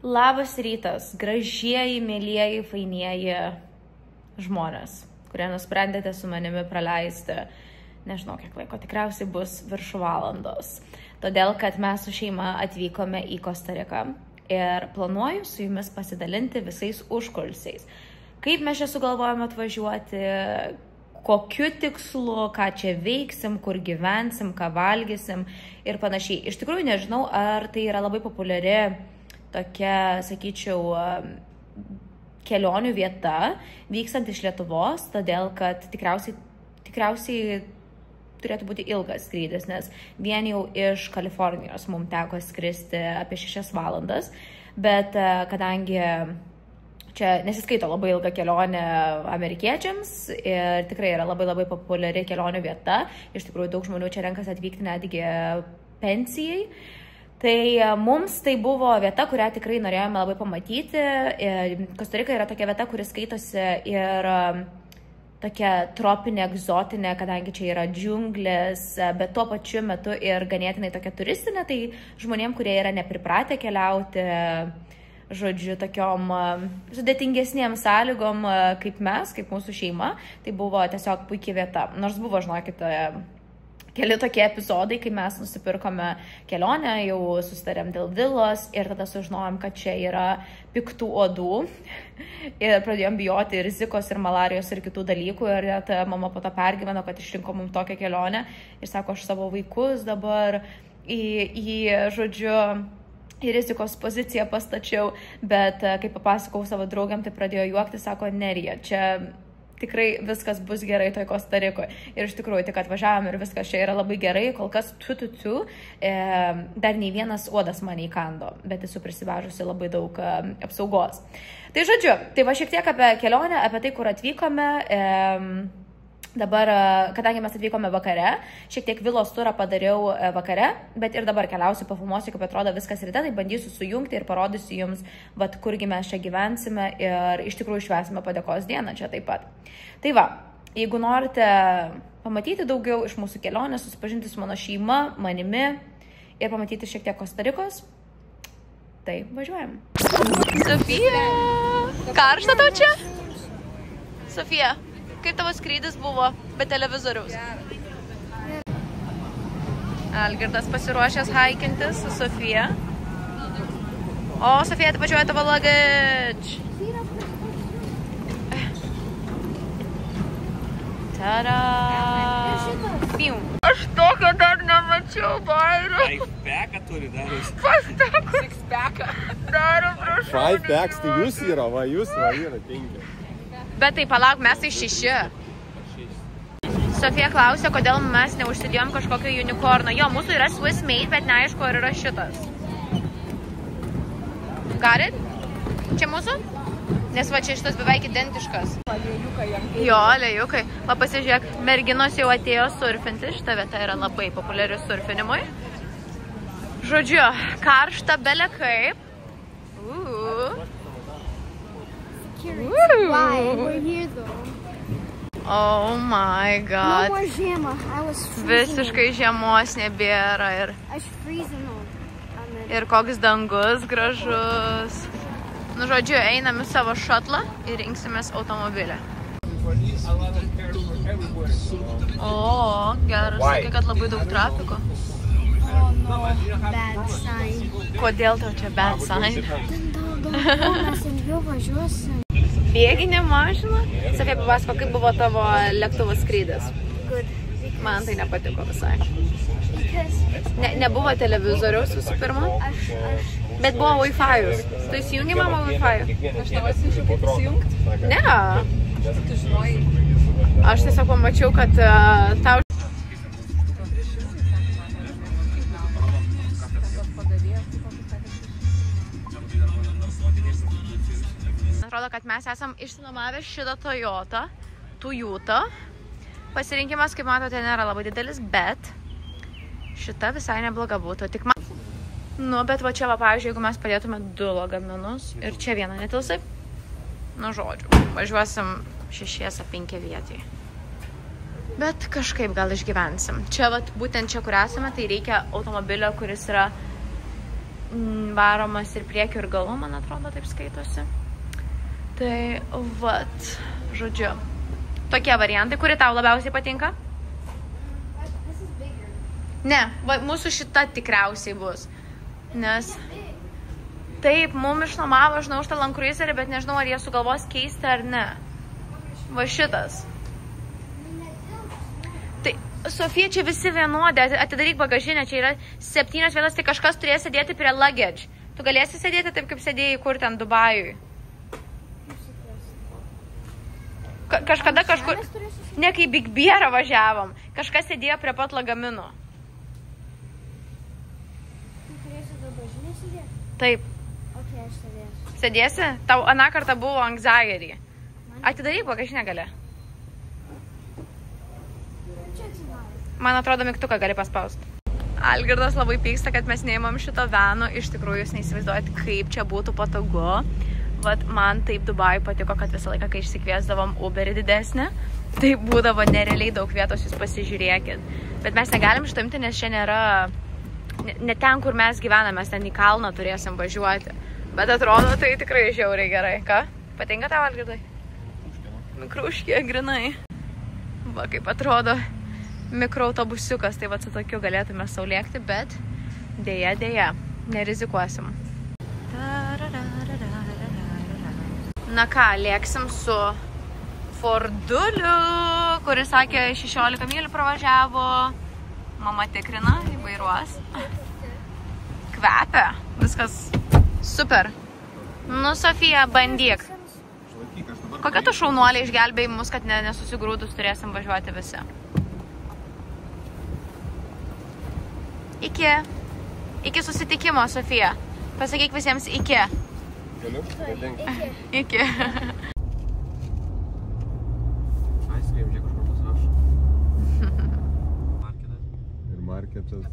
Labas rytas, gražieji, mėlieji, fainieji žmonės, kurie nusprendėte su manimi praleisti, nežinau kiek laiko, tikriausiai bus virš valandos. Todėl, kad mes su šeima atvykome į Kostariką ir planuoju su jumis pasidalinti visais užkulisiais. Kaip mes čia sugalvojame atvažiuoti, kokiu tikslu, ką čia veiksim, kur gyvensim, ką valgysim ir panašiai. Iš tikrųjų nežinau, ar tai yra labai populiari tokia, sakyčiau, kelionių vieta, vykstant iš Lietuvos, todėl kad tikriausiai turėtų būti ilgas skrydis, nes vien jau iš Kalifornijos mums teko skristi apie 6 valandas, bet kadangi čia nesiskaito labai ilga kelionė amerikiečiams ir tikrai yra labai populiari kelionių vieta, iš tikrųjų daug žmonių čia renkasi atvykti netgi pensijai, tai mums tai buvo vieta, kurią tikrai norėjome labai pamatyti. Kostarika yra tokia vieta, kuris skaitosi ir tokia tropinė, egzotinė, kadangi čia yra džiunglės, bet tuo pačiu metu ir ganėtinai tokia turistinė, tai žmonėm, kurie yra nepripratę keliauti, žodžiu, tokiom sudėtingesnėm sąlygom kaip mes, kaip mūsų šeima, tai buvo tiesiog puikia vieta. Nors buvo, žinokite, keli tokie epizodai, kai mes nusipirkome kelionę, jau susitarėm dėl vilos ir tada sužinojom, kad čia yra piktų uodų ir pradėjom bijoti ir rizikos, ir malarijos, ir kitų dalykų ir ta mama po to pergyveno, kad išrinko mums tokią kelionę ir sako, aš savo vaikus dabar žodžiu, į rizikos poziciją pastačiau, bet kai papasakau savo draugiam, tai pradėjo juokti, sako, Nerija, čia tikrai viskas bus gerai toj Kostarikoje. Ir iš tikrųjų, tik atvažiavom ir viskas čia yra labai gerai, kol kas dar nei vienas uodas mane įkando, bet esu prisivežusi labai daug apsaugos. Tai žodžiu, tai va šiek tiek apie kelionę, apie tai, kur atvykome. Dabar, kadangi mes atvykome vakare, šiek tiek vilos turą padariau vakare, bet ir dabar keliausiu, pafilmuosiu, kaip atrodo viskas ryte, tai bandysiu sujungti ir parodysiu jums, vat, kurgi mes čia gyvensime ir iš tikrųjų švęsime padėkos dieną čia taip pat. Tai va, jeigu norite pamatyti daugiau iš mūsų kelionės, susipažinti su mano šeima, manimi ir pamatyti šiek tiek Kostarikos, tai važiuojam. Sofija, karšta tau čia? Sofija, kaip tavo skrydis buvo be televizoriaus? Algirdas pasiruošęs haikintis su Sofija. O, Sofija, tai pačiuoja tavo luggage. Tada! Aš tokio dar nemačiau, Bairu. 5 packą turi darus. Six packą. Daru, prašau. 5 packs tai jūs yra, va jūs va yra 5. Bet tai palauk, mes tai 6. Sofija klausė, kodėl mes neužsidėjom kažkokio unicorno. Jo, mūsų yra Swiss made, bet neaišku, ar yra šitas. Got it? Čia mūsų? Nes va čia šitas beveik identiškas. Jo, lėjukai. Va pasižiūrėk, merginos jau atėjo surfinti. Šita vieta yra labai populiari surfinimui. Žodžiu, karšta bele kaip. Why? We're here though. Oh my god. No more žiema. I was freezing. Visiškai žiemos nebėra Aš freezinau. ir koks dangus gražus. Nu, žodžiu, einam į savo šatlą ir rinksimės automobilį. O, geras, sakė, kad labai daug trafiko. Oh no, bad sign. Kodėl tau čia bad sign? Mes ilgiau važiuosim. Bėginė mašina? Sofija, papasako, kaip buvo tavo lėktuvo skrydis? Good. Man tai nepatiko visai. Because Nebuvo televizoriaus visų pirma, bet buvo Wi-Fi'us. Tu įsijungi, mama, Wi-Fi'ų? Aš tau atsiunčiau, kaip įsijungti. Ne. Tu žinojai. Aš tiesiog pamačiau, kad tau... Atrodo, kad mes esam išsinuomavę šitą Toyota. Pasirinkimas, kaip matote, nėra labai didelis, bet šita visai nebloga būtų. Tik man... Nu, bet va čia, va, pavyzdžiui, jeigu mes padėtume 2 lagaminus ir čia vieną netilsai, nu, žodžiu, važiuosim 6-5 vietį. Bet kažkaip gal išgyvensim. Čia, va, būtent čia, kur esame, tai reikia automobilio, kuris yra varomas ir priekio ir galu, man atrodo, taip skaitosi. Tai vat, žodžiu, tokie variantai, kuri tau labiausiai patinka? Ne, va, mūsų šita tikriausiai bus, nes taip, mum išnuomavo, žinau, šitą Land Cruiserį, bet nežinau, ar jie sugalvos keisti ar ne. Va šitas. Tai, Sofija, čia visi vienodė, atidaryk bagažinę, čia yra 7 vietas, tai kažkas turės sėdėti prie luggage. Tu galėsi sėdėti taip, kaip sėdėjai kur ten Dubajui? Kažkada kažkur... Ne, kai Big Bearą važiavom, kažkas sėdėjo prie pat lagamino. Tu turėsi bagažinę sėdėti? Taip. Ok, aš sėdėsiu. Sėdėsi? Tau aną kartą buvo anxiety. Atidaryk bagažinę gali. Man atrodo, mygtuką gali paspausti. Algirdas labai pyksta, kad mes neimam šito veno. Iš tikrųjų, jūs neįsivaizduojat, kaip čia būtų patogu. Vat man taip Dubajui patiko, kad visą laiką, kai išsikviesdavom Uberį didesnę, tai būdavo nerealiai daug vietos, jūs pasižiūrėkit. Bet mes negalim štamti, nes čia nėra... Ne ten, kur mes gyvename, mes ten į kalną turėsim važiuoti. Bet atrodo, tai tikrai žiauriai gerai. Ką? Patinka tau, Algirdai? Mikruškė, grinai. Va, kaip atrodo mikroautobusiukas, tai va su tokiu galėtume saulėkti, bet dėja, nerizikuosim. Na ką, lėksim su Forduliu, kuris sakė 16 mylių pravažiavo. Mama tikrina, įvairuos. Kvepia, viskas super. Nu, Sofija, bandyk. Kokia tu šaunuolė išgelbėjai mus, kad nesusigrūdus turėsim važiuoti visi? Iki susitikimo, Sofija. Pasakyk visiems iki. Iki. Aiskrėm, žiūrėk, kažkur pasirašo. Marketas. Ir marketas.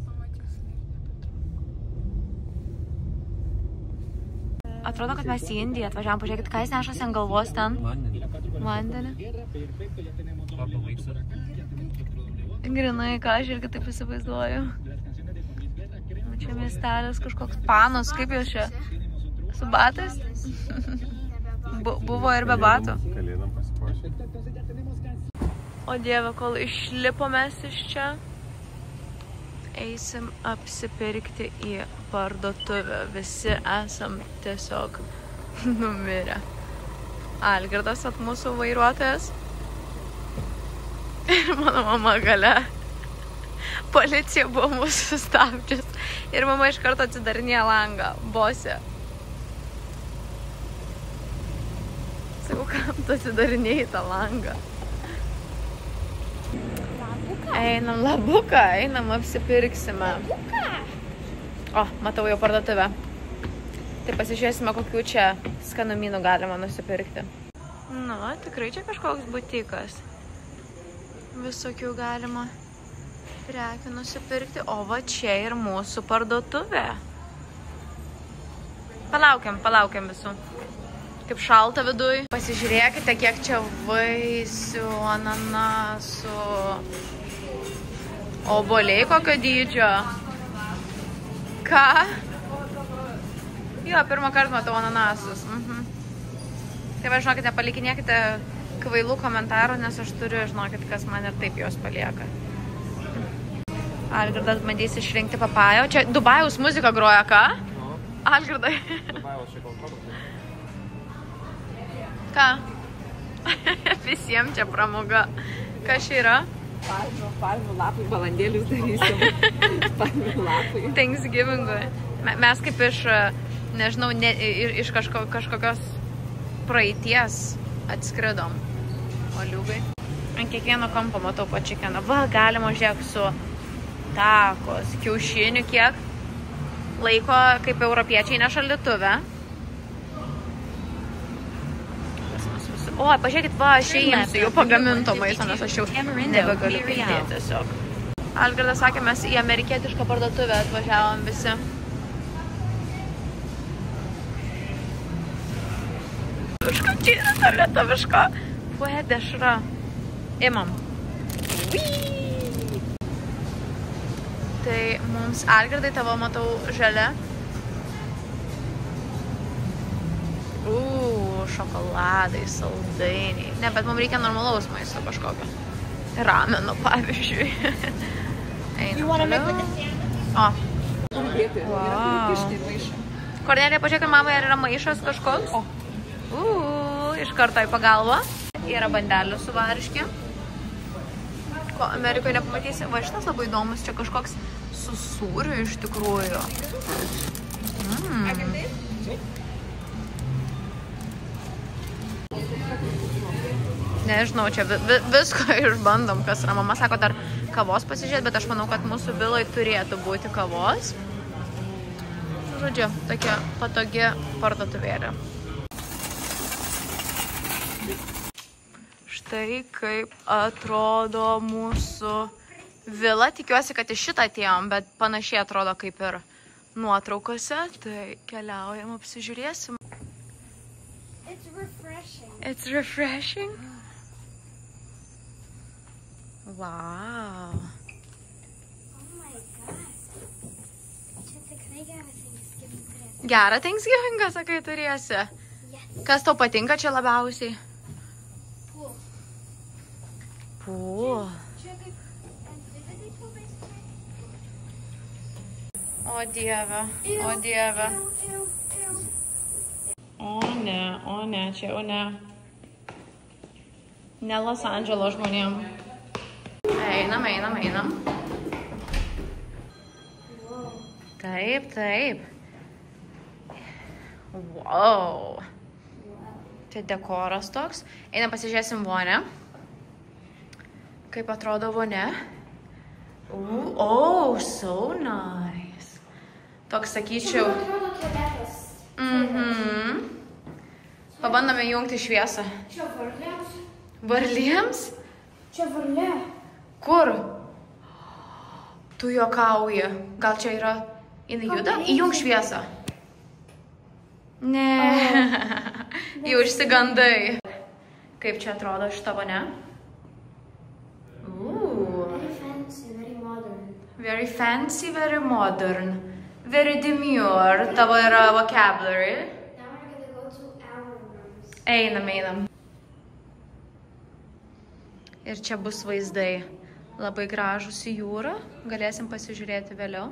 Atrodo, kad mes į Indiją atvažiavom. Pažiūrėkit, ką jis nešasi ant galvos ten. Vandenį. Grinai, ką aš irgi taip įsivaizduoju. Čia miestelis kažkoks panos, kaip jau čia? Su batais? Buvo ir be batų. Kalėdam pasipuošę. O Dieve, kol išlipomės iš čia, eisim apsipirkti į parduotuvę. Visi esam tiesiog numirę. Algirdas, at mūsų vairuotojas. Ir mano mama gale. Policija buvo mūsų sustabdžius. Ir mama iš karto atsidarinėjo langą. Bosė. Sakau, kam tu atsidarinėjai tą langą? Einam labuką, einam apsipirksime. O, matau jau parduotuvę. Tai pasižiūrėsime, kokių čia skanumynų galima nusipirkti. Nu, tikrai čia kažkoks butikas. Visokių galima prekių nusipirkti. O va čia ir mūsų parduotuvė. Palaukiam visų. Kaip šalta viduj. Pasižiūrėkite, kiek čia vaisių, ananasų. Obuoliai kokio dydžio. Ką? Jo, pirmą kartą matau ananasus. Tai va, žinokite, palikinėkite kvailų komentarų, nes aš turiu, žinokit, kas man ir taip jos palieka. Algirdas bandys išrinkti papają. Čia Dubajaus muzika groja, ką? Algirdai. Dubajaus čia kontrolė. Ką? Visiems čia pramoga. Kas čia yra? Palmių lapai, balandėlius darysim. Palmių lapai. Thanksgivingui. Mes kaip iš, nežinau, iš kažkokios praeities atskridom. Oliugai. Ant kiekvieno kampo matau po čikeną. Va, galima žiūrėk su takos, kiaušinių kiek laiko, kaip europiečiai nešaldytuvę. O, pažiūrėkit, va, aš įimsiu jau pagaminto maisto, nes aš jau nebegaliu pildyti tiesiog. Algirdas sakė, mes į amerikietišką parduotuvę atvažiavom visi. Čia yra ta lietuviška. Puoja dešra. Imam. Tai mums, Algirdai, tavo matau žalia. šokoladai, saldainiai. Ne, bet mums reikia normalaus maisto kažkokio. Rameno, pavyzdžiui. Einam toliau. O. Wow. Kornelija, pažiūrėk, mamai, ar yra maišas kažkoks? Iš karto į pagalbą. Yra bandelių su varške. Ko Amerikoje nepamatysi. Va, šitas labai įdomus. Čia kažkoks su sūriu iš tikrųjų. Nežinau, čia visko išbandom, kas yra. Mama sako, dar kavos pasižiūrėti, bet aš manau, kad mūsų viloj turėtų būti kavos. Žodžiu, tokia patogi parduotuvėlė. Štai kaip atrodo mūsų vila. Tikiuosi, kad iš šitą atėjom, bet panašiai atrodo kaip ir nuotraukose. Tai keliaujam, apsižiūrėsim. It's refreshing. It's refreshing. Wow. Oh my god. Čia tikrai gerą Thanksgiving turėsi. Gerą Thanksgivingą, sakai, turėsi. Yes. Kas tau patinka čia labiausiai? Pool. Pool. Čia kaip activity pool, basically. O dieve, o dieve. Ew. O ne, čia jau ne. Ne Los Andželo žmonėm. Einam. Taip. Wow. Tai dekoras toks. Einam pasižiūrėsim vonę. Kaip atrodo vonė. Oh, so nice. Toks, sakyčiau. Atrodo tualetas. Pabandome jungti šviesą. Čia varlėms. Varlėms? Čia varlė. Kur? Tu juokauji. Gal čia yra... Jinai juda? Įjung šviesą. Ne. Jau išsigandai. Kaip čia atrodo šita vonia? Very fancy, very modern. Very fancy, very modern. Very demure. Tavo yra vocabulary. Now we're gonna go to our rooms. Einam. Ir čia bus vaizdai. Labai gražus į jūrą. Galėsim pasižiūrėti vėliau.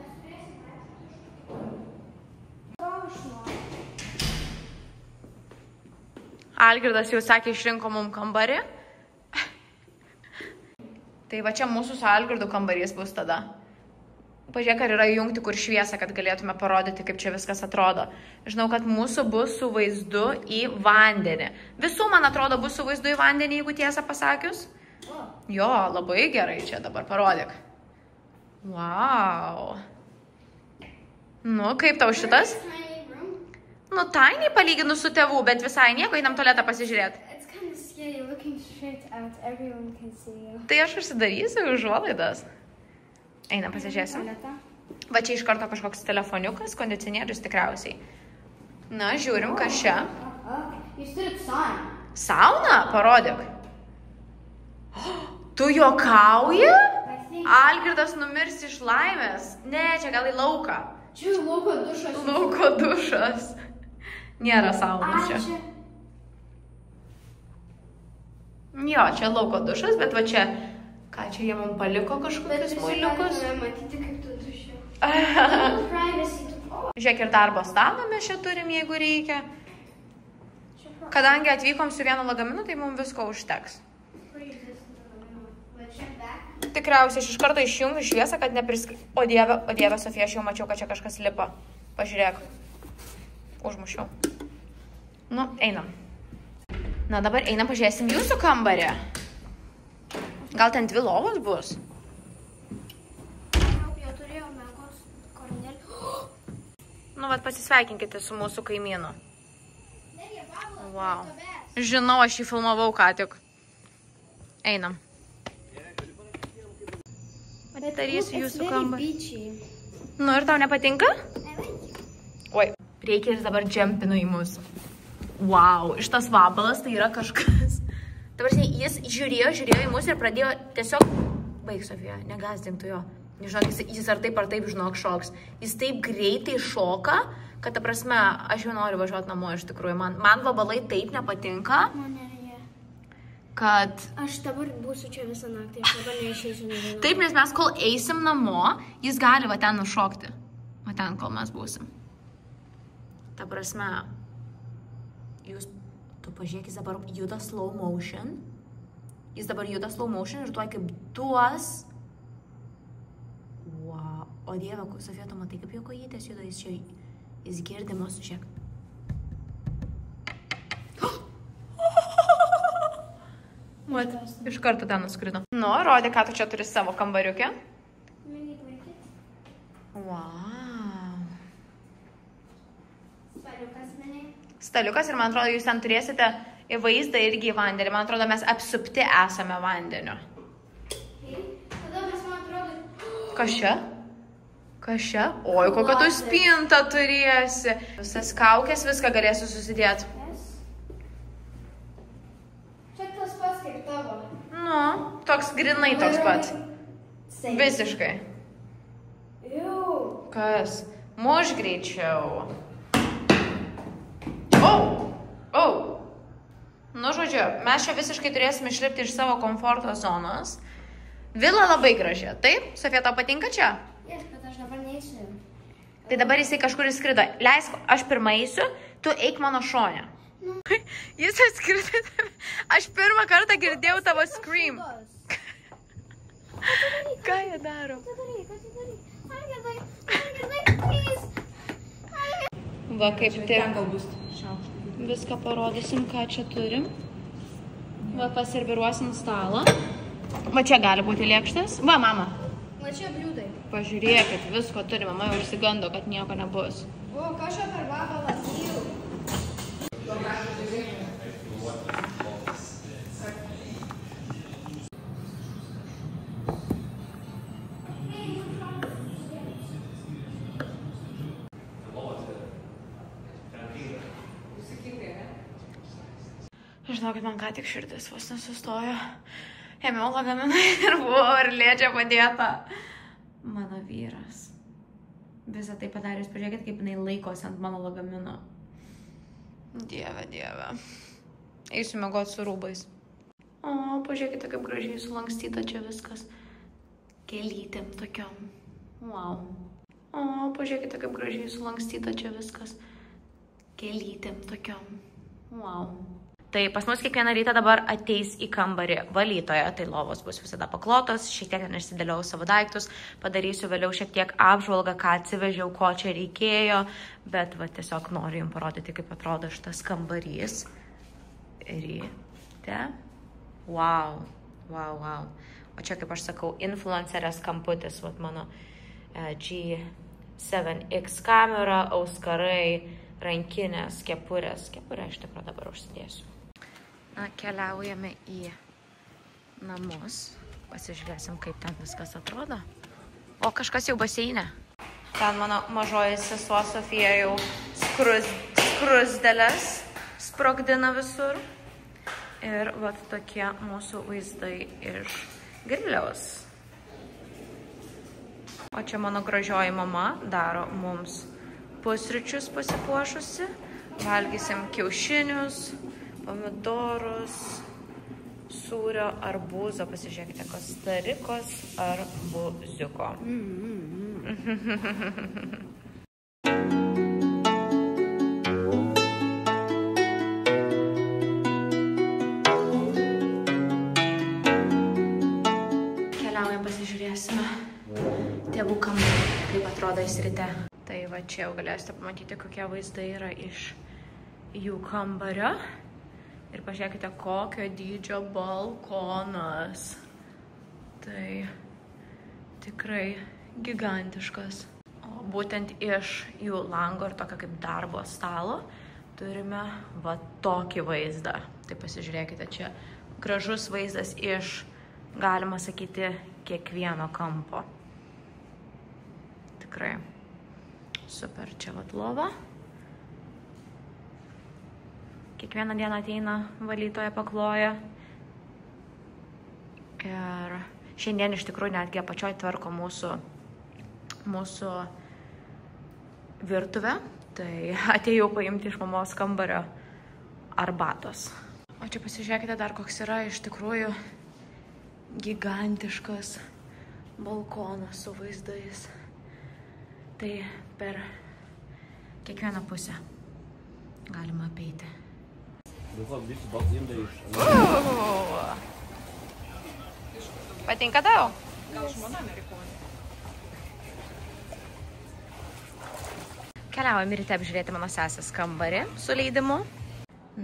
Algirdas jau sakė, išrinko mum kambarį. Tai va čia mūsų su Algirdu kambarys bus tada. Pažiūrėk, ar yra įjungti kur šviesą, kad galėtume parodyti, kaip čia viskas atrodo. Žinau, kad mūsų bus su vaizdu į vandenį. Visų, man atrodo, bus su vaizdu į vandenį, jeigu tiesą pasakius. Jo, labai gerai čia dabar parodyk. Wow. Nu, kaip tau šitas? Nu, tiny palyginus su tėvų, bet visai nieko, einam tualetą pasižiūrėti. It's kind of scary looking straight out. Everyone can see you. Tai aš užsidarysiu užuolaidas. Einam pasižiūrėsim. Va čia iš karto kažkoks telefoniukas, kondicionierius tikriausiai. Na, žiūrim, kas čia. Jūs turit sauną. Sauna? Parodyk. Tu juokauji? Algirdas numirs iš laimės. Ne, čia gal į lauką. Čia lauko dušas. Lauko dušas. Nėra saunos čia. Jo, čia lauko dušas, bet va čia... Ką čia jie mums paliko kažkokius muiliukus? Matyti, kaip tu duši. Žiūrėk, ir darbo stalą mes čia turim, jeigu reikia. Kadangi atvykom su vienu lagaminu, tai mums visko užteks. Tikriausiai aš iš karto išjungiu šviesą, kad neprisk... O dieve, Sofija, aš jau mačiau, kad čia kažkas lipa. Pažiūrėk. Užmušiau. Nu, einam. Na, dabar einam, pažiūrėsim jūsų kambarį. Gal ten 2 lovos bus? Jau turėjau mėgos Kornelį. Nu, vat pasisveikinkite su mūsų kaimynu. Wow. Žinau, aš jį filmavau ką tik. Einam. Atidarysiu jūsų kambarį. Nu, ir tau nepatinka? Oi, reikia ir dabar džempinu į mus. Wow, šitas vabalas tai yra kažkas. Dabar, jis žiūrėjo į mus ir pradėjo tiesiog... Baig, Sofija, negazdink tu jo. Žinok, jis ar taip, žinok, šoks. Jis taip greitai šoka, kad, ta prasme, aš jau noriu važiuoti namo iš tikrųjų. Man vabalai taip nepatinka, Man nereikia. kad... Aš dabar būsiu čia visą naktį, aš dabar neišeisiu nei vieną. Taip, nes mes kol eisim namo, jis gali va ten nušokti. Va ten, kol mes būsim. Ta prasme, tu pažiūrėk, jis dabar juda slow motion. Jis dabar juda slow motion ir tuoj kaip duos. Wow. O Dieve, Sofija, tu matai, kaip jo kojytės juda, jis girdimas, žiūrėk. Vat, iš karto ten nuskrido. Nu, rodė, ką tu čia turi savo kambariuke. Wow. Staliukas ir man atrodo, jūs ten turėsite į vaizdą irgi į vandenį. Man atrodo, mes apsupti esame vandeniu. Tada mes, man atrodo... Kas čia? Kas čia? Oi, kokią tu spintą turėsi. Visas kaukės, viską galėsiu susidėti. Čia tas pats kaip tavo. Nu, toks grinai toks pats. Visiškai. Jau. Kas? Muš greičiau. Nu, žodžiu, mes čia visiškai turėsime išlipti iš savo komforto zonos. Vila labai graži, taip? Sofija, tau patinka čia? Yes, bet aš dabar neįsiu. Tai dabar jisai kažkur įskrido. Leisk, aš pirmą eisiu, tu eik mano šone. Jis atskrido. Aš pirmą kartą girdėjau tavo scream. Ką jie daro? Va, kaip tik. Viską parodysim, ką čia turim. Va, paserviruosim stalą. Va, čia gali būti lėkštės. Va, mama. Va čia bliūdai. Pažiūrėkit, visko turi. Mama jau išsigando, kad nieko nebus. O, ką čia per vabalą sijų? Žinokit, man ką tik širdis vos nesustojo. Ėmiau lagaminą ir buvo varlėdžia padėta. Mano vyras. Visą tai padaręs, pažiūrėkit, kaip jinai laikosi ant mano lagamino. Dieve, dieve. Eisiu miegoti su rūbais. O, pažiūrėkite, kaip gražiai sulankstyta čia viskas. Kelytėm tokiam. Wow. O, pažiūrėkite, kaip gražiai sulankstyta čia viskas. Kelytėm tokiam. Wow. Tai pas mus kiekvieną rytą dabar ateis į kambarį valytoja, tai lovos bus visada paklotos, šiek tiek išsidėliau savo daiktus, padarysiu vėliau šiek tiek apžvalgą, ką atsivežiau, ko čia reikėjo, bet va, tiesiog noriu jums parodyti, kaip atrodo šitas kambarys. Ryte. Wow, wow, wow. O čia, kaip aš sakau, influencerės kamputis, va, mano G7X kamera, auskarai, rankinės, kepurės. Kepurę iš tikrųjų dabar užsidėsiu. Na, keliaujame į namus. Pasižiūrėsim, kaip ten viskas atrodo. O, kažkas jau baseine. Ten mano mažoji sesuo Sofija jau skrusdelės sprogdina visur. Ir vat tokie mūsų vaizdai iš Griliaus. O čia mano gražioji mama daro mums pusryčius pasipuošusi. Valgysim kiaušinius, pomidorus, sūrio, arbūzo, pasižiūrėkite, kostarikos arbuziuko. Keliaujam, pasižiūrėsime tėvų kambarį, kaip atrodo jis ryte. Tai va čia jau galėsite pamatyti, kokie vaizdai yra iš jų kambario. Ir pažiūrėkite, kokio dydžio balkonas. Tai tikrai gigantiškas. O būtent iš jų lango ir tokio kaip darbo stalo turime va tokį vaizdą. Tai pasižiūrėkite, čia gražus vaizdas iš, galima sakyti, kiekvieno kampo. Tikrai. Super, čia vat lova. Kiekvieną dieną ateina valytoja, pakloja. Ir šiandien iš tikrųjų netgi apačioj tvarko mūsų virtuvę. Tai atėjau paimti iš mamos kambario arbatos. O čia pasižiūrėkite dar koks yra iš tikrųjų gigantiškas balkonas su vaizdais. Tai per kiekvieną pusę galima apeiti. Patinka tau? Gal žmona amerikonė. Keliaujam ryte apžiūrėti mano sesės kambarį su leidimu.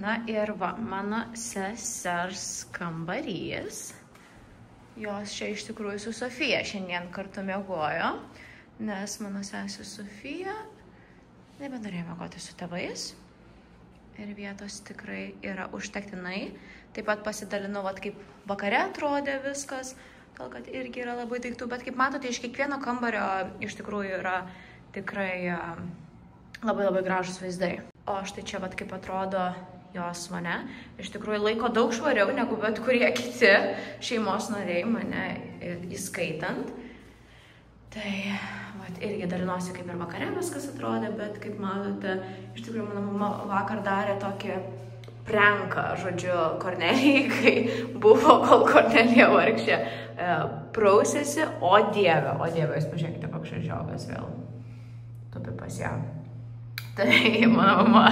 Na ir va, mano sesers kambarys. Jos čia iš tikrųjų su Sofija šiandien kartu miegojo, nes mano sesė Sofija nebenorėjo miegoti su tėvais. Ir vietos tikrai yra užtektinai. Taip pat pasidalinu, vat, kaip vakare atrodė viskas. Gal kad irgi yra labai daiktų, bet kaip matote, iš kiekvieno kambario iš tikrųjų yra tikrai labai gražus vaizdai. O štai čia vat kaip atrodo jos mane. Iš tikrųjų laiko daug švariau negu bet kurie kiti šeimos nariai, mane įskaitant. Tai vat, irgi dalinuosi kaip ir vakare viskas atrodė, bet kaip matote, iš tikrųjų mano mama vakar darė tokį pranką, žodžiu, Kornelijai, kai buvo, kol Kornelija vargšė prausėsi, o dieve, jūs pažiūrėkite, koks žiogas vėl tupi pas ją. Tai mano mama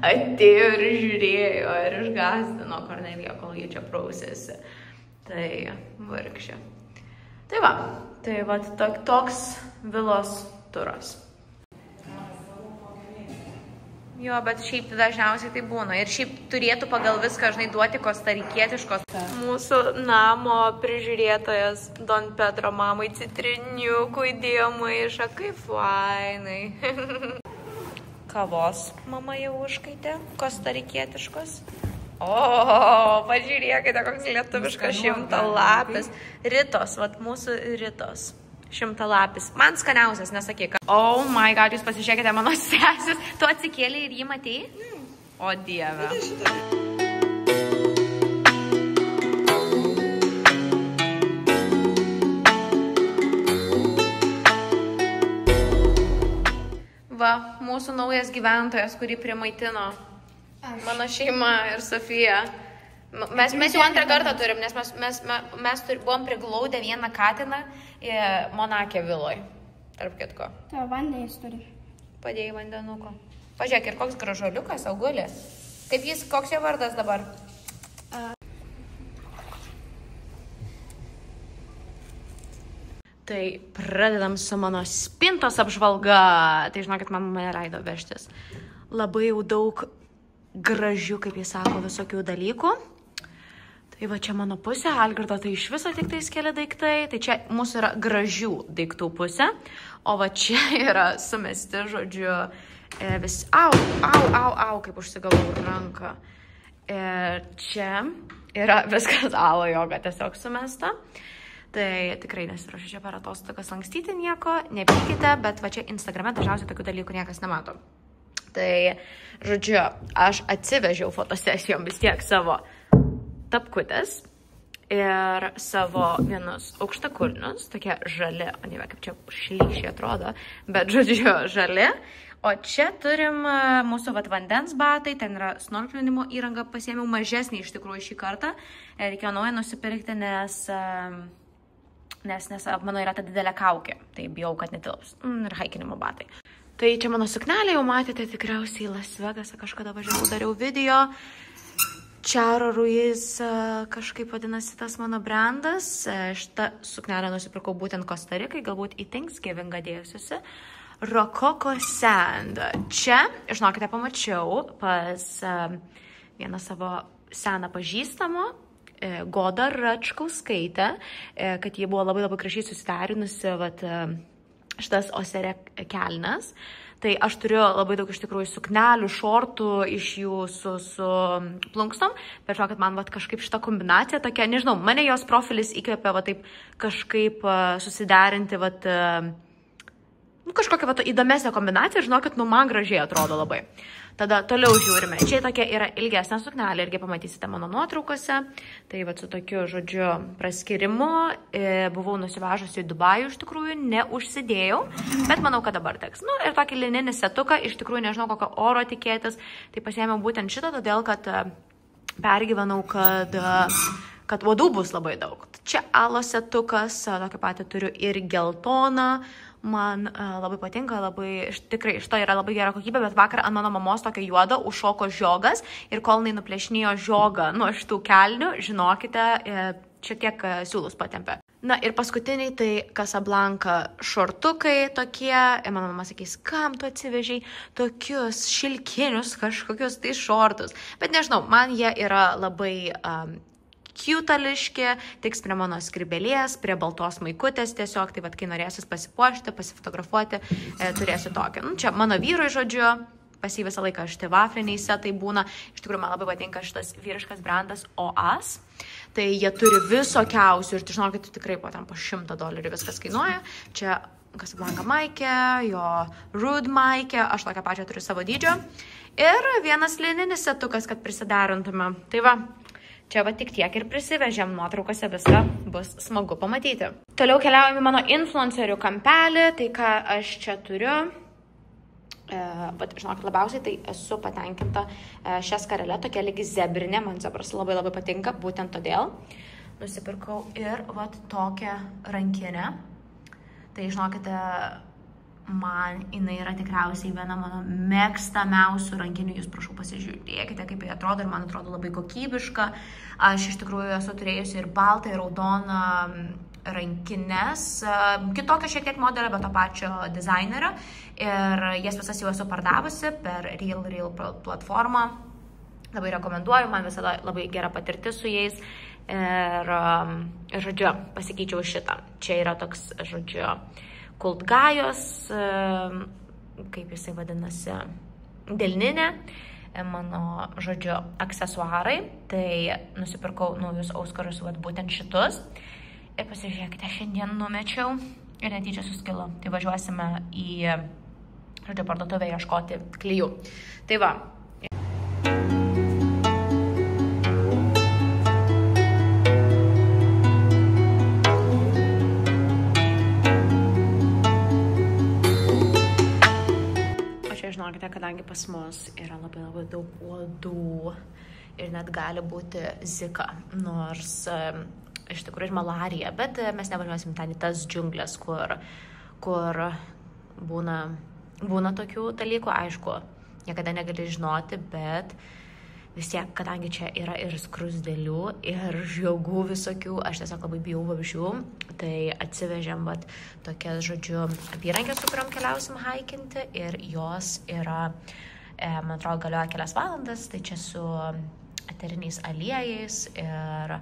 atėjo ir žiūrėjo ir išgąsdino Korneliją, kol jie čia prausėsi. Tai vargšė. Tai va, toks vilos turas. Jo, bet šiaip dažniausiai tai būna. Ir šiaip turėtų pagal viską, žinai, duoti kostarikietiškos. Mūsų namo prižiūrėtojas Don Pedro mamai citriniukų įdėjo maišą, kaip fainai. Kavos mama jau užkaitė, kostarikietiškos. O, pažiūrėkite, koks lietuviškas 100-lapis. Ritos, vat mūsų Ritos. 100-lapis. Man skaniausias, nesakyk. Oh my god, jūs pasižiūrėkite mano sesis. Tu atsikėlė ir jį matei? O dieve. Va, mūsų naujas gyventojas, kurį primaitino mano šeima ir Sofija. Mes jau antrą kartą turim, nes mes buvom priglaudę vieną katiną Monake viloj, tarp kitko. Tavo vandenys turi. Padėjai vandenuko. Pažiūrėk, ir koks gražuoliukas, augulė. Koks jo vardas dabar? Tai pradedam su mano spintos apžvalga. Tai žinokit, man mane leido vežtis. Labai jau daug gražių, kaip jis sako, visokių dalykų. Tai va čia mano pusė, Algirdo tai iš viso tik tais keli daiktai. Tai čia mūsų yra gražių daiktų pusė. O va čia yra sumesti, žodžiu, vis... Au, kaip užsigavau ranką. Čia yra viskas alo joga tiesiog sumesta. Tai tikrai nesiruošiu čia per atostogas lankstyti nieko, nepykite, bet va čia Instagrame dažniausiai tokių dalykų niekas nemato. Tai, žodžiu, aš atsivežiau fotosesijom vis tiek savo tapkutės ir savo vienus aukštakulnius, tokie žali, o ne kaip čia šlyšiai atrodo, bet, žodžiu, žali. O čia turim mūsų vandens batai, ten yra snorkelinimo įranga, pasiėmiau mažesnį iš tikrųjų šį kartą. Reikėjo naują nusipirkti, nes mano yra ta didelė kaukė, tai bijau, kad netilps. Ir haikinimo batai. Tai čia mano suknelė, jau matėte tikriausiai Las Vegasą kažkada važiavau, dariau video. Charo Ruiz kažkaip vadinasi tas mano brandas. Šitą suknelę nusipirkau būtent Kostarikai, galbūt į Thanksgivingą dėjusiusi. Rococo Sand. Čia, žinokite, pamačiau pas vieną savo seną pažįstamą, Goda Račkauskaitę, kad jie buvo labai gražiai susidarinusi šitas Osere kelnes. Tai aš turiu labai daug iš tikrųjų suknelių, šortų iš jų su plunkstom, bet žinau, kad man kažkaip šita kombinacija tokia, nežinau, mane jos profilis įkvėpė taip kažkaip susiderinti kažkokią įdomesnę kombinaciją, žinau, kad man gražiai atrodo labai. Tada toliau žiūrime. Čia tokia yra ilgesnė suknelė, irgi pamatysite mano nuotraukose. Tai va su tokiu, žodžiu, praskirimu buvau nusivežusi į Dubajų, iš tikrųjų, neužsidėjau, bet manau, kad dabar teks. Nu, ir tokį lininį setuką, iš tikrųjų nežinau, kokio oro tikėtis. Tai pasiėmiau būtent šitą, todėl, kad pergyvenau, kad uodų bus labai daug. Čia alo setukas, tokį patį turiu ir geltoną. Man labai patinka, tikrai iš to yra labai gera kokybė, bet vakar ant mano mamos tokio juodo užšoko žiogas ir kol jinai nuplėšinėjo žiogą nuo šitų kelnių, žinokite, šiek tiek siūlus patempė. Na ir paskutiniai tai Casablanca šortukai tokie, ir mano mama sakys, kam tu atsivežiai tokius šilkinius kažkokius tai šortus. Bet nežinau, man jie yra labai kiutališki, tiks prie mano skribelės, prie baltos maikutės tiesiog, tai vat, kai norėsis pasipuošti, pasifotografuoti, turėsiu tokį. Nu, čia mano vyrui, žodžiu, pas jį visą laiką šitie vafliniai setai būna. Iš tikrųjų, man labai patinka šitas vyriškas brandas OAS. Tai jie turi visokiausių ir žinokit, tikrai po $100 viskas kainuoja. Čia Casablanca maikė, jo Rude maikė, aš tokią pačią turiu savo dydžio. Ir vienas lininis setukas, kad prisidarintume. Tai va. Čia va tik tiek ir prisivežėm, nuotraukose viską bus smagu pamatyti. Toliau keliaujame mano influencerių kampelį, tai ką aš čia turiu. Bet žinokit, labiausiai tai esu patenkinta šią skarelę, tokia lygi zebrinė, man zebras labai labai patinka, būtent todėl. Nusipirkau ir vat tokią rankinę. Tai žinokite, man jinai yra tikriausiai viena mano mėgstamiausių rankinių, jūs prašau pasižiūrėkite, kaip jie atrodo ir man atrodo labai kokybiška. Aš iš tikrųjų esu turėjusi ir baltą, ir raudoną rankinės, kitokio šiek tiek modelio, bet to pačio dizainerio, ir jas visas jau esu pardavusi per Real platformą. Labai rekomenduoju, man visada labai gera patirtis su jais ir žodžiu, pasikeičiau šitą. Čia yra toks, žodžiu, Kultgajos, kaip jisai vadinasi, delninė, mano, žodžiu, aksesuarai. Tai nusipirkau naujus auskarus, būtent šitus. Ir pasižiūrėkite, šiandien numečiau ir netyčia suskilo. Tai važiuosime į, žodžiu, parduotuvę ieškoti klijų. Tai va. Žinokite, kadangi pas mus yra labai daug uodų ir net gali būti zika, nors iš tikrųjų ir malarija, bet mes nevažiuosim ten į tas džiunglės, kur būna tokių dalykų, aišku, niekada negali žinoti, bet vis tiek, kadangi čia yra ir skrusdėlių, ir žiogų visokių, aš tiesiog labai bijau vabzdžių, tai atsivežėm tokias, žodžiu, apyrankės, su kuriom keliausim haikinti, ir jos yra, man atrodo, galioja kelias valandas, tai čia su eteriniais aliejais, ir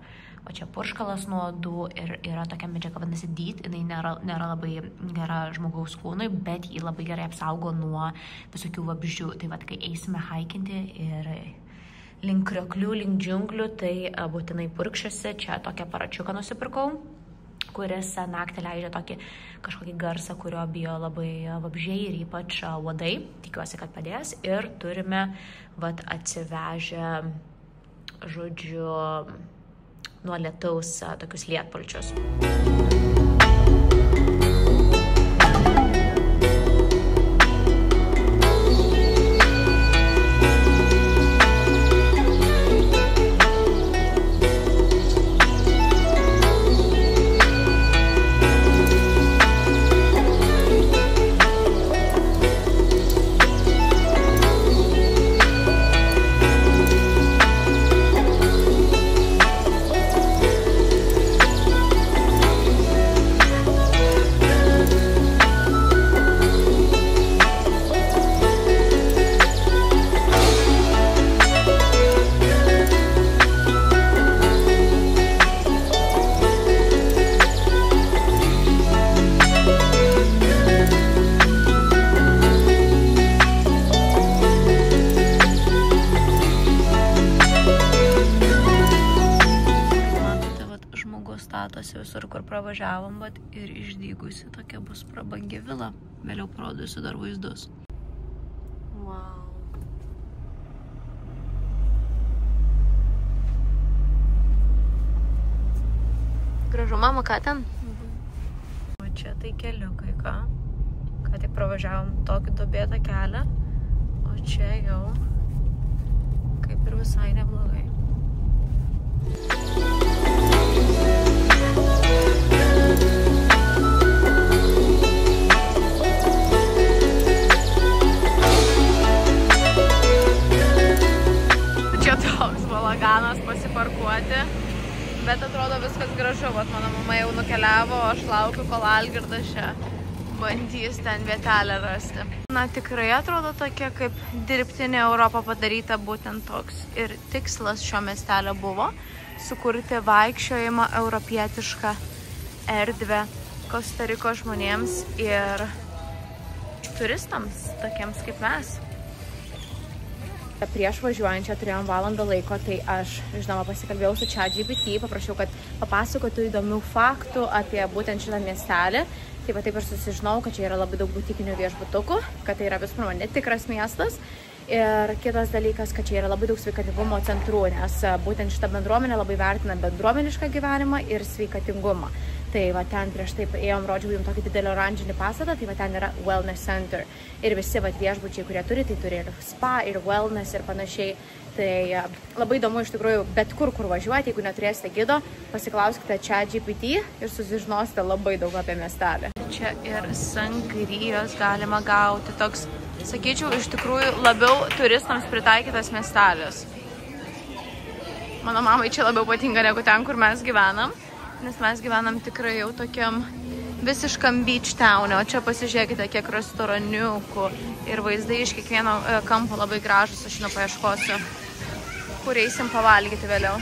o čia purškalas nuo uodų, ir yra tokia medžiaga, vadinasi DEET, jinai nėra labai gera žmogaus kūnui, bet jį labai gerai apsaugo nuo visokių vabzdžių. Tai kai eisime haikinti ir link krioklių, link džiunglių, tai būtinai purkšiuosi. Čia tokią aparačiuką nusipirkau, kuris naktį leidžia kažkokį garsą, kurio bijo labai vabzdžiai ir ypač uodai. Tikiuosi, kad padės. Ir turime atsivežę, žodžiu, nuo lietaus tokius lietpalčius. Visur, kur pravažiavom, bet ir išdygusi tokia bus prabangi vila. Vėliau parodysiu dar vaizdus. Wow. Gražu, mama, ką ten? O čia tai keliukai, ką? Ką tik pravažiavom tokį duobėtą kelią, o čia jau kaip ir visai neblogai. Čia toks balaganas pasiparkuoti, bet atrodo viskas gražu. Vat mano mama jau nukeliavo, o aš laukiu, kol Algirdas čia bandys ten vietelę rasti. Na, tikrai atrodo tokia kaip dirbtinė Europa padaryta, būtent toks. Ir tikslas šio miestelio buvo sukurti vaikščiojimą europietišką erdvę Kostarikos žmonėms ir turistams, tokiems kaip mes. Prieš važiuojant čia turėjom valandą laiko, tai aš, žinoma, pasikalbėjau su ChatGPT, paprašiau, kad papasakotų įdomių faktų apie būtent šitą miestelį. Taip ir susižinau, kad čia yra labai daug butikinių viešbutukų, kad tai yra visų pirma netikras miestas. Ir kitas dalykas, kad čia yra labai daug sveikatingumo centrų, nes būtent šitą bendruomenę labai vertina bendruomenišką gyvenimą ir sveikatingumą. Tai va ten prieš tai ėjom, rodžiau jums tokį didelį oranžinį pastatą, tai va ten yra Wellness Center. Ir visi va viešbučiai, kurie turi, tai turi ir spa, ir wellness ir panašiai. Tai labai įdomu iš tikrųjų, bet kur važiuoti, jeigu neturėsite gido, pasiklauskite ChatGPT ir susižinosite labai daug apie miestelį. Čia ir sangrijos galima gauti, toks, sakyčiau, iš tikrųjų labiau turistams pritaikytas miestelis. Mano mamai čia labiau patinka negu ten, kur mes gyvenam, nes mes gyvenam tikrai jau tokiam visiškam beach town, o čia pasižiūrėkite, kiek restoraniukų ir vaizdai iš kiekvieno kampo labai gražus, aš paieškosiu, kur eisim pavalgyti vėliau.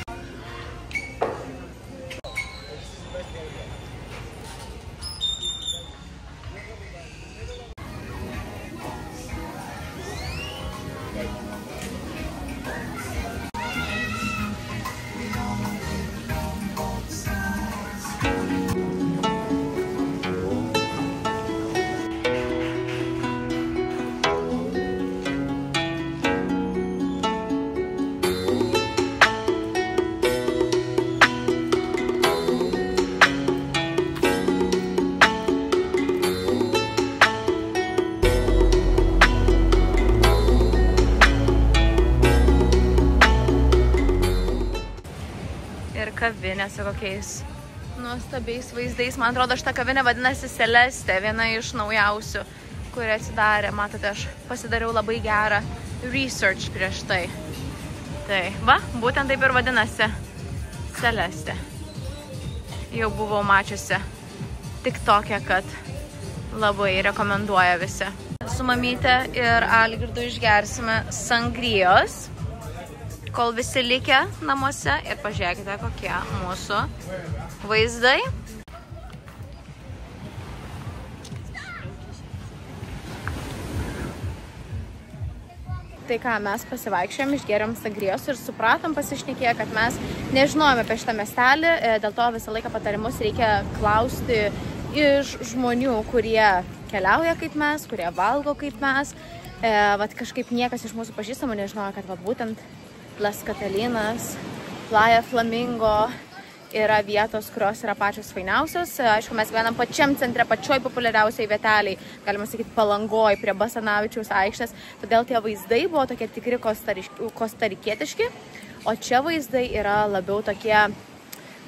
Kavinė su kokiais nuostabiais vaizdais. Man atrodo, šita kavinė vadinasi Celeste, viena iš naujausių, kuri atsidarė. Matote, aš pasidariau labai gerą research prieš tai. Tai va, būtent taip ir vadinasi Celeste. Jau buvau mačiusi tik tokia, kad labai rekomenduoja visi. Su mamyte ir Algirdu išgersime sangrijos, kol visi likę namuose, ir pažiūrėkite, kokie mūsų vaizdai. Tai ką, mes pasivaikščiojom, išgėrėm sangrijos ir supratom, pasišnekėję, kad mes nežinojome apie šitą miestelį, dėl to visą laiką patarimus reikia klausti iš žmonių, kurie keliauja kaip mes, kurie valgo kaip mes. Vat kažkaip niekas iš mūsų pažįstamų nežinojo, kad vat būtent Las Catalinas, Playa Flamingo yra vietos, kurios yra pačios fainiausios. Aišku, mes gyvenam pačiam centre, pačioj populiariausiai vieteliai, galima sakyti, Palangoj, prie Basanavičiaus aikštės. Todėl tie vaizdai buvo tokie tikri kostarikietiški, o čia vaizdai yra labiau tokie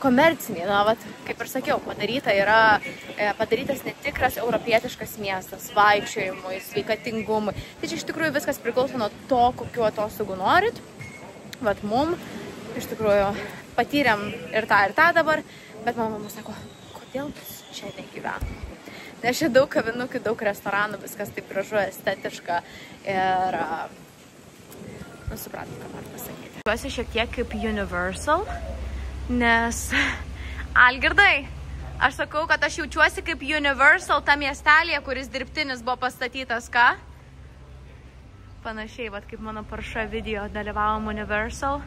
komerciniai. Na, vat, kaip ir sakiau, padarytas netikras europietiškas miestas vaikščiojimui, sveikatingumui. Tai čia iš tikrųjų viskas priklauso nuo to, kokiu atostogų norit. Vat mum, iš tikrųjų, patyrėm ir tą dabar, bet mama mums sako, kodėl čia negyvenam? Nes čia daug kavinukų, daug restoranų, viskas taip gražu, estetiška ir, supratom, ką noriu pasakyti. Juosi šiek tiek kaip Universal, nes Algirdai, aš sakau, kad aš jaučiuosi kaip Universal ta miestelėje, kuris dirbtinis buvo pastatytas, ką? Panašiai, vat kaip mano Porsche video, dalyvavom Universal,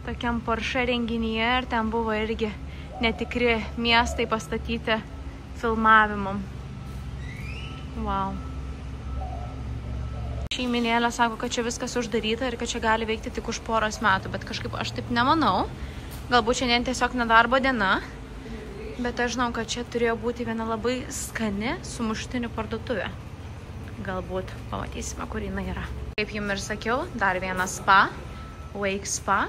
tokiam Porsche renginyje, ir ten buvo irgi netikri miestai pastatyti filmavimam. Wow. Šeiminėlė sako, kad čia viskas uždaryta ir kad čia gali veikti tik už poros metų, bet kažkaip aš taip nemanau. Galbūt šiandien tiesiog nedarbo diena. Bet aš žinau, kad čia turėjo būti viena labai skani sumuštinių parduotuvė. Galbūt pamatysime, kur jinai yra. Kaip jums ir sakiau, dar vienas spa, Wake Spa.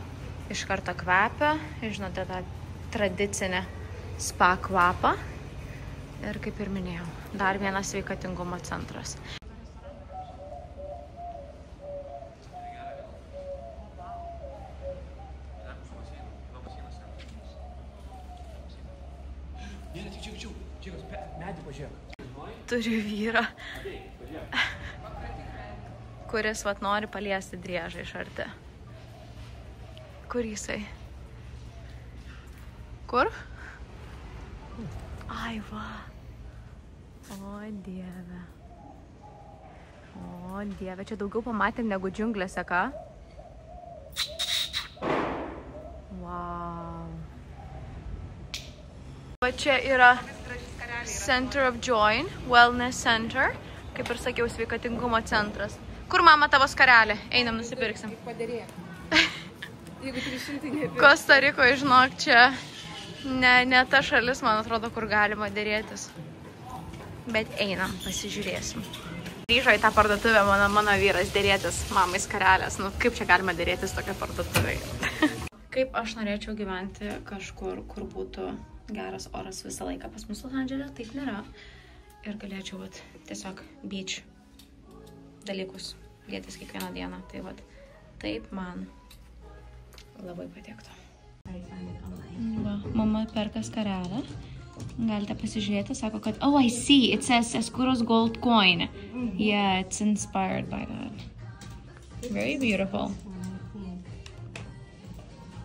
Iš karto kvepia, žinote, tą tradicinę spa kvapą. Ir kaip ir minėjau, dar vienas sveikatingumo centras. Turiu vyrą, kuris vat nori paliesti driežą iš arti. Kur jisai? Kur? Ai va. O dieve. O dieve, čia daugiau pamatėm negu džiunglėse, ką? Wow. Va čia yra Center of Joy, Wellness Center, kaip ir sakiau, sveikatingumo centras. Kur mama tavo skarelė? Einam nusipirksim. Padarėk. Jeigu 300 nepirk. Kostarikoje, žinok, čia ne ta šalis, man atrodo, kur galima dėrėtis. Bet einam, pasižiūrėsim. Grįžo į tą parduotuvę mano vyras dėrėtis mamai skarelės. Nu, kaip čia galima dėrėtis tokia parduotuvėje? Kaip aš norėčiau gyventi kažkur, kur būtų geras oras visą laiką. Pas mus Los Andžele taip nėra. Ir galėčiau tiesiog beach dalykus dėtis kiekvieną dieną. Tai taip man labai patiktų. Va, mama perka skarelę. Galite pasižiūrėti, sako, kad oh, I see, it says Escuros gold coin. Yeah, it's inspired by that. Very beautiful.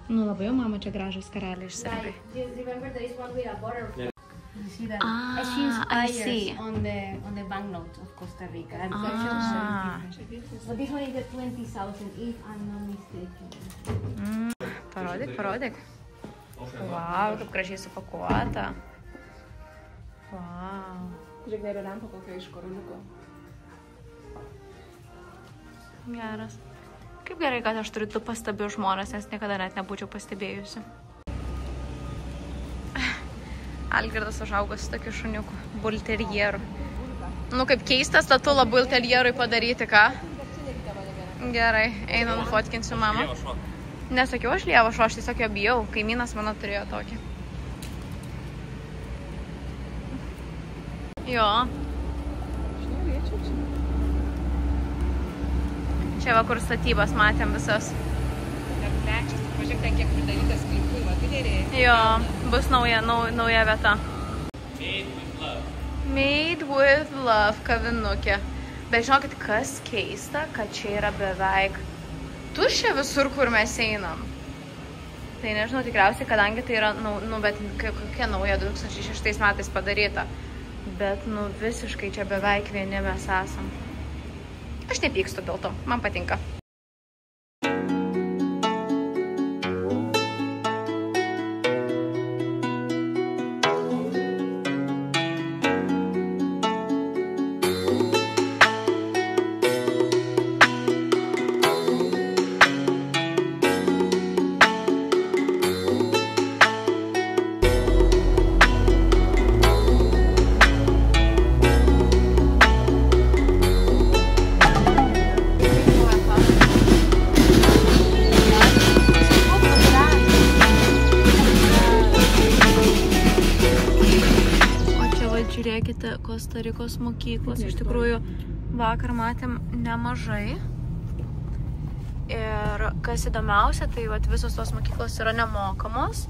Nu, labai jau mama čia gražią skarelę išsirinkai. Remember there is one with a butterfly. You see that? She inspires on the banknote of Costa Rica. And but this one is the 20,000 if I'm not mistaken. Parodyk. Wow, kaip gražiai supakuota. Wow. Žiūrėk, dar lempa kokia iš koruliuko. Geras. Kaip gerai, kad aš turiu du pastabius žmonės, nes niekada net nebūčiau pastebėjusi. Algirdas užaugo su tokiu šuniuku, bulterjeru. Nu, kaip keistas statulą bulterjerui padaryti, ką? Gerai, einu nufotkinsiu mamą. Nesakiau aš lievo šo, aš tiesiog jo bijau. Kaimynas mano turėjo tokį. Jo. Čia va, kur statybas matėm visas. Dar plečias, pažiūrėk ten kiek pridarytas klipui, va, tu dėrėjai. Jo, bus nauja vieta. Made with love kavinukė. Bet žinokit, kas keista, kad čia yra beveik tuščia visur, kur mes einam. Tai nežinau, tikriausiai, kadangi tai yra, bet kokia nauja 2006 metais padaryta. Bet, visiškai čia beveik vieni mes esam. Aš nepykstu dėl to, man patinka. Žiūrėkite, Kostarikos mokyklos. Iš tikrųjų, vakar matėm nemažai. Ir kas įdomiausia, tai visos tos mokyklos yra nemokamos.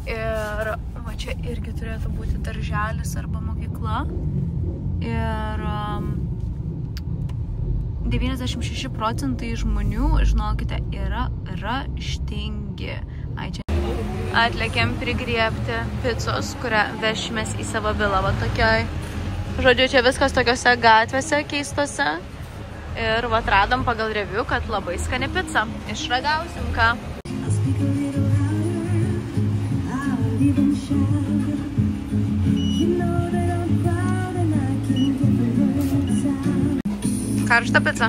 Ir va čia irgi turėtų būti darželis arba mokykla. Ir 96% žmonių, žinokite, yra raštingi. Atlėkėm prigriebti picos, kurią vešimės į savo vilą, va tokioj. Žodžiu, čia viskas tokiose gatvėse keistose. Ir va radom pagal review, kad labai skani pica. Išragausim, ką. Karšta pica.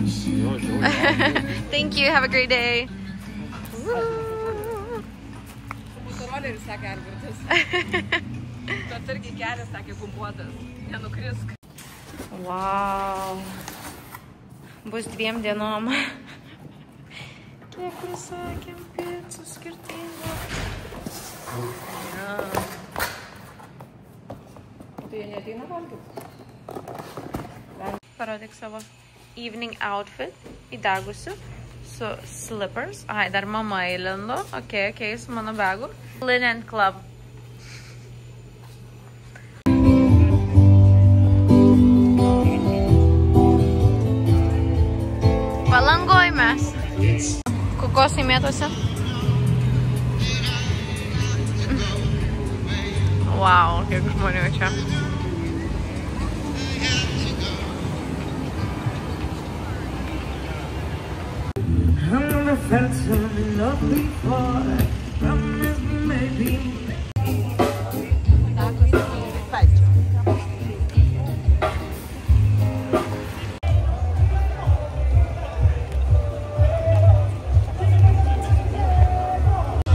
Thank you, have a great day. Motoroleris, sakė Albertas. Bet irgi kelias, sakė, pumpuotas. Nenukrisk. Wow. Bus 2 dienom. Kiek prisakėm picų skirtingų. Tai jie neateina valgyti. Parodyk savo evening outfit įdegusiu su slippers. Ai, dar mama įlindo. Ok, su mano begu. Linen Club. Palangoj mes. Kokosai mėtosi. Wow, kiek žmonių čia.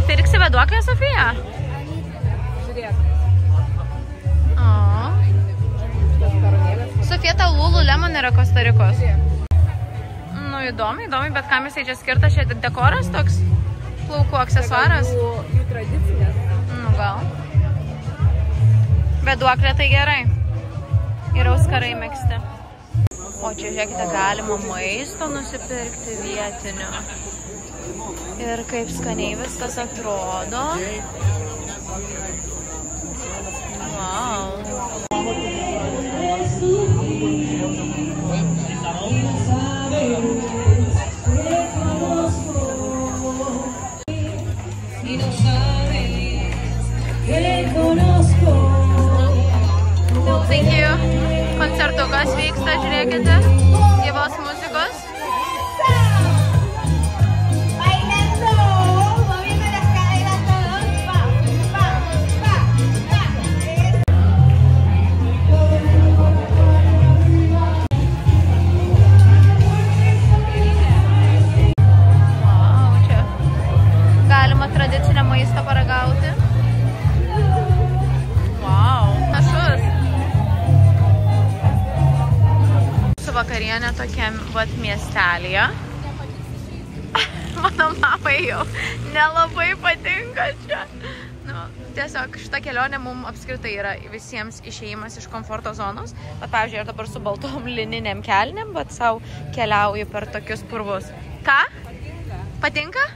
Pirksi vėduoklę, Sofija? Žiūrėk. Sofija, tau Lululemon yra Kostarikos. Nu, įdomi, bet kam jisai čia skirtas, čia dekoras toks? Plaukų aksesuaras? Jų tradicinės. Nu, gal. Vėduoklė tai gerai. Ir auskarai megzti. O čia, žiūrėkite, galima maisto nusipirkti vietiniu. Ir kaip skaniai viskas atrodo. Wow. Thank you. Koncertukas vyksta, žiūrėkite. Gyvos muzikos. Galima tradicinę maistą paragauti. Wow, našus. Su vakarienė tokiam vat miestelėje. Mano mamai jau nelabai patinka čia. Nu, tiesiog šita kelionė mums apskritai yra visiems išėjimas iš komforto zonos. Bet, pavyzdžiui, ir dabar su baltom lininiam kelnėm, bet savo keliauju per tokius purvus. Ką? Patinka?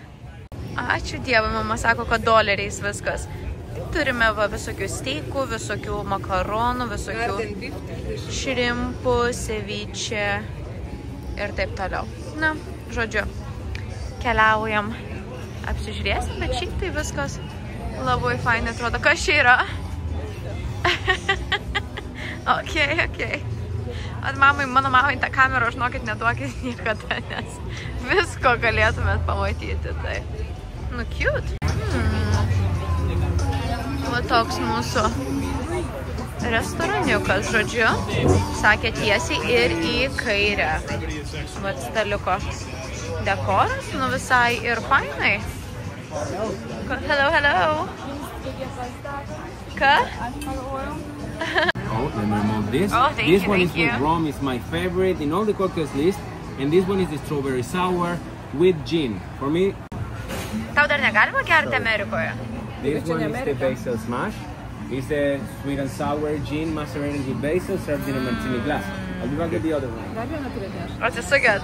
Ačiū Dievui, mama sako, kad doleriais viskas. Turime va, visokių steikų, visokių makaronų, visokių šrimpų, ceviche ir taip toliau. Na, žodžiu, keliaujam, apsižiūrėsim, bet šiaip tai viskas labai fainai atrodo. Kas čia yra? Ok. Mano mamai tą kamerą, žinokit, neduokit niekada, nes visko galėtumėt pamatyti. Tai. Nu, cute. Va toks mūsų restoraniukas, žodžiu. Sakė tiesiai ir į kairę. Va staliuko dekoras, nu visai ir fainai. Hello. Ką? Oh, let me remove this. Oh, this one is with rum, is my favorite in all the cocktails list. And this one is the strawberry sour with gin. For me, Tau dar negalima gerti Amerikoje? this one is the basil smash. It's a sweet and sour gin macerated with basil served in a martini glass. I'll be back at the other one. Dar vieną turėti aš. Atsisukėt.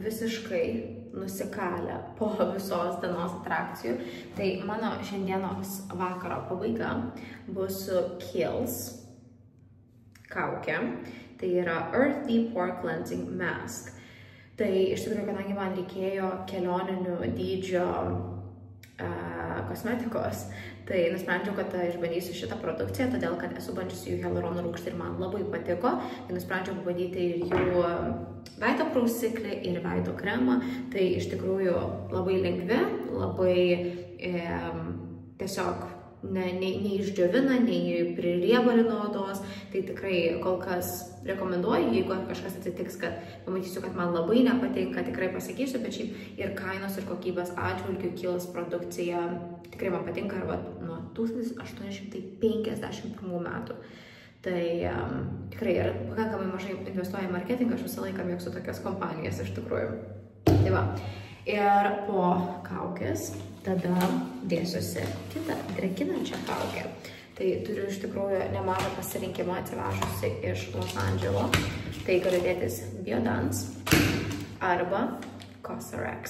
Visiškai nusikalę po visos dienos atrakcijų. Tai mano šiandienos vakaro pabaiga bus su Kiehl's kaukė. Tai yra Earthy Pore Cleansing Mask. Tai iš tikrųjų, kadangi man reikėjo kelioninių dydžio kosmetikos, Tai nusprendžiau, kad išbandysiu šitą produkciją, todėl kad esu bandžiusi jų hialurono rūgštį ir man labai patiko. Tai nusprendžiau pabandyti ir jų veido prausiklį ir veido kremą. Tai iš tikrųjų labai lengvi, labai tiesiog neišdžiovina, nei pririebalina odos. Tai tikrai kol kas rekomenduoju, jeigu kažkas atsitiks, kad pamatysiu, kad man labai nepatinka, tikrai pasakysiu, bet šiaip ir kainos ir kokybės atžvilgių Kiehl's produkcija tikrai man patinka ir nuo 1851 metų. Tai tikrai yra pakankamai mažai investuoja į marketingą, aš visą laiką mėgstu tokias kompanijas iš tikrųjų. Tai va. Ir po kaukės tada dėsiuosi kitą drekinančią kaukę. Tai turiu iš tikrųjų nemažą pasirinkimą atsivežusi iš Los Andželo. Tai galiu dėtis Biodance arba Cosrx.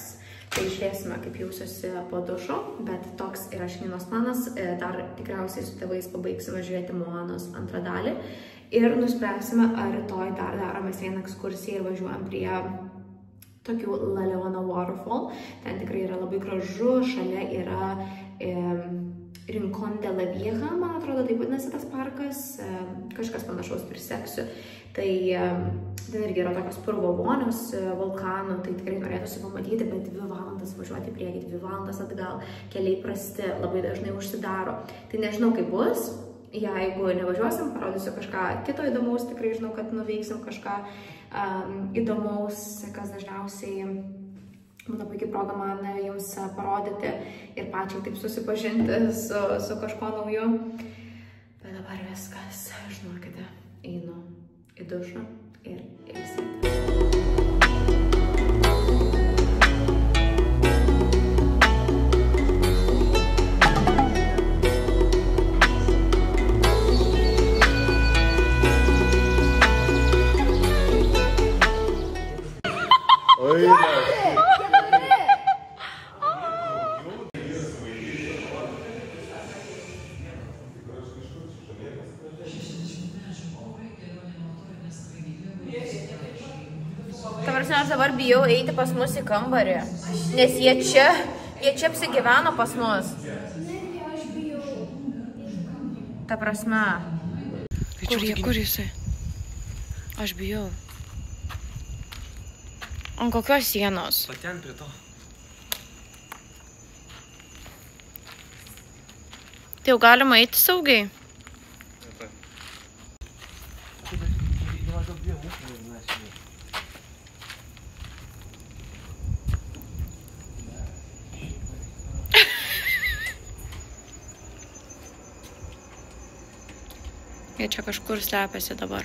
Tai žiūrėsime, kaip jausiuosi po dušo, bet toks yra šiandienos planas. Dar tikriausiai su tėvais pabaigsime žiūrėti Moanos antrą dalį ir nuspręsime, ar rytoj dar daromės vieną ekskursiją ir važiuojam prie tokių La Leona Waterfall. Ten tikrai yra labai gražu, šalia yra Rincón de la Vieja, man atrodo, taip vadinasi tas parkas, kažkas panašaus priseksiu. Tai ten irgi yra tokios purvo vonios vulkanų, tai tikrai norėtųsi pamatyti, bet 2 valandas važiuoti į priekį, 2 valandas atgal, keliai prasti, labai dažnai užsidaro. Tai nežinau, kaip bus. Jeigu nevažiuosim, parodysiu kažką kito įdomaus, tikrai žinau, kad nuveiksim kažką įdomaus, kas dažniausiai būna puikiai proga man jums parodyti ir pačiai taip susipažinti su kažko nauju. Bet dabar viskas, žinokite, einu į dušą ir ilsėti. Aš dabar bijau eiti pas mus į kambarį, nes jie čia apsigyveno pas mus. Ta prasme. Kur jisai? Aš bijau. Ant kokios sienos? Paten prie to. Tai jau galima eiti saugiai? Jie čia kažkur slepiasi dabar.